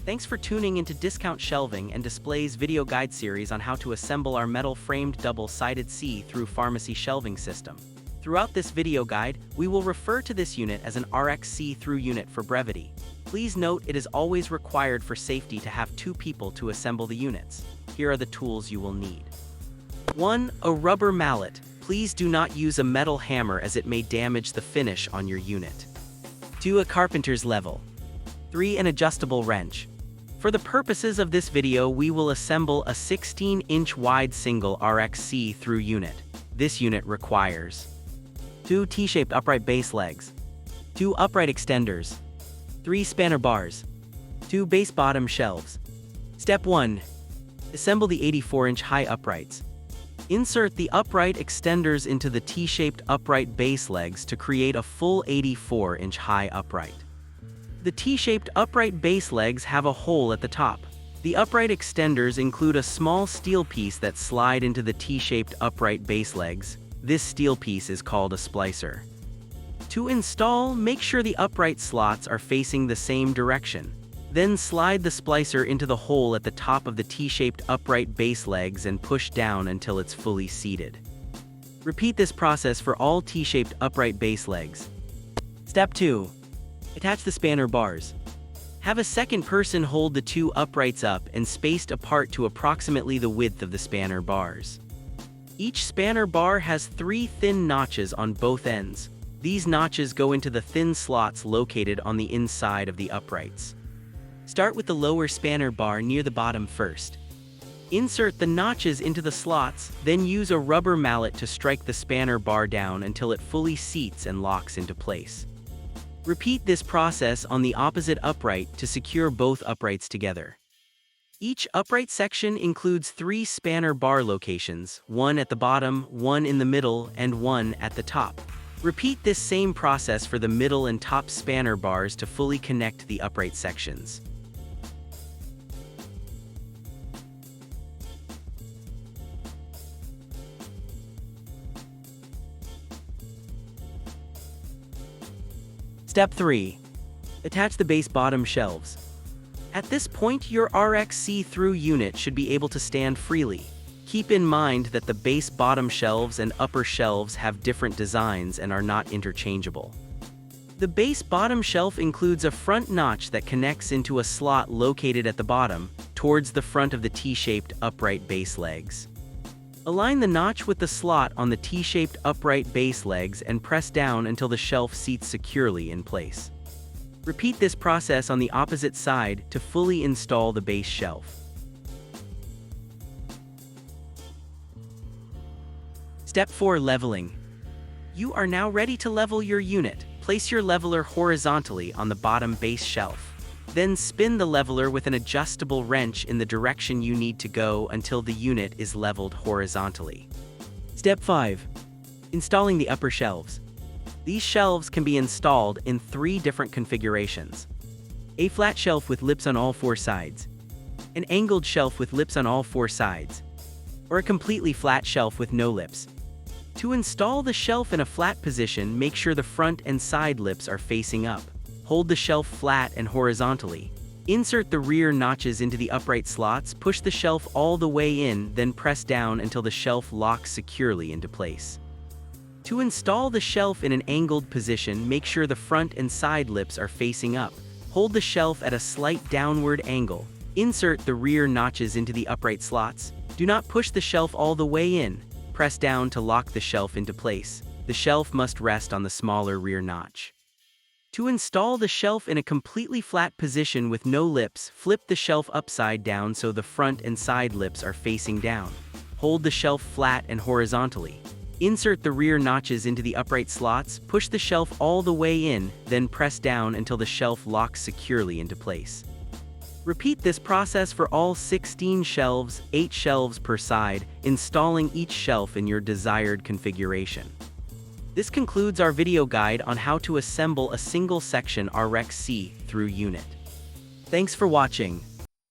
Thanks for tuning into Discount Shelving and Display's video guide series on how to assemble our metal-framed double-sided see-through pharmacy shelving system. Throughout this video guide, we will refer to this unit as an RX see-through unit for brevity. Please note it is always required for safety to have two people to assemble the units. Here are the tools you will need. 1. A rubber mallet. Please do not use a metal hammer as it may damage the finish on your unit. 2. A carpenter's level. 3. An adjustable wrench. For the purposes of this video, we will assemble a 16-inch wide single RX see-through unit. This unit requires 2 T-shaped upright base legs, 2 upright extenders, 3 spanner bars, 2 base bottom shelves. Step 1. Assemble the 84-inch high uprights. Insert the upright extenders into the T-shaped upright base legs to create a full 84-inch high upright. The T-shaped upright base legs have a hole at the top. The upright extenders include a small steel piece that slide into the T-shaped upright base legs. This steel piece is called a splicer. To install, make sure the upright slots are facing the same direction. Then slide the splicer into the hole at the top of the T-shaped upright base legs and push down until it's fully seated. Repeat this process for all T-shaped upright base legs. Step 2. Attach the spanner bars. Have a second person hold the two uprights up and spaced apart to approximately the width of the spanner bars. Each spanner bar has 3 thin notches on both ends. These notches go into the thin slots located on the inside of the uprights. Start with the lower spanner bar near the bottom first. Insert the notches into the slots, then use a rubber mallet to strike the spanner bar down until it fully seats and locks into place. Repeat this process on the opposite upright to secure both uprights together. Each upright section includes 3 spanner bar locations, 1 at the bottom, 1 in the middle, and 1 at the top. Repeat this same process for the middle and top spanner bars to fully connect the upright sections. Step 3. Attach the base bottom shelves. At this point, your RX see-through unit should be able to stand freely. Keep in mind that the base bottom shelves and upper shelves have different designs and are not interchangeable. The base bottom shelf includes a front notch that connects into a slot located at the bottom, towards the front of the T-shaped upright base legs. Align the notch with the slot on the T-shaped upright base legs and press down until the shelf seats securely in place. Repeat this process on the opposite side to fully install the base shelf. Step 4. Leveling. You are now ready to level your unit. Place your leveler horizontally on the bottom base shelf. Then spin the leveler with an adjustable wrench in the direction you need to go until the unit is leveled horizontally. Step 5. Installing the upper shelves. These shelves can be installed in 3 different configurations: a flat shelf with lips on all 4 sides, an angled shelf with lips on all 4 sides, or a completely flat shelf with no lips. To install the shelf in a flat position, make sure the front and side lips are facing up. Hold the shelf flat and horizontally. Insert the rear notches into the upright slots, push the shelf all the way in, then press down until the shelf locks securely into place. To install the shelf in an angled position, make sure the front and side lips are facing up. Hold the shelf at a slight downward angle. Insert the rear notches into the upright slots. Do not push the shelf all the way in. Press down to lock the shelf into place. The shelf must rest on the smaller rear notch. To install the shelf in a completely flat position with no lips, flip the shelf upside down so the front and side lips are facing down. Hold the shelf flat and horizontally. Insert the rear notches into the upright slots, push the shelf all the way in, then press down until the shelf locks securely into place. Repeat this process for all 16 shelves, 8 shelves per side, installing each shelf in your desired configuration. This concludes our video guide on how to assemble a single section RX see-through unit. Thanks for watching.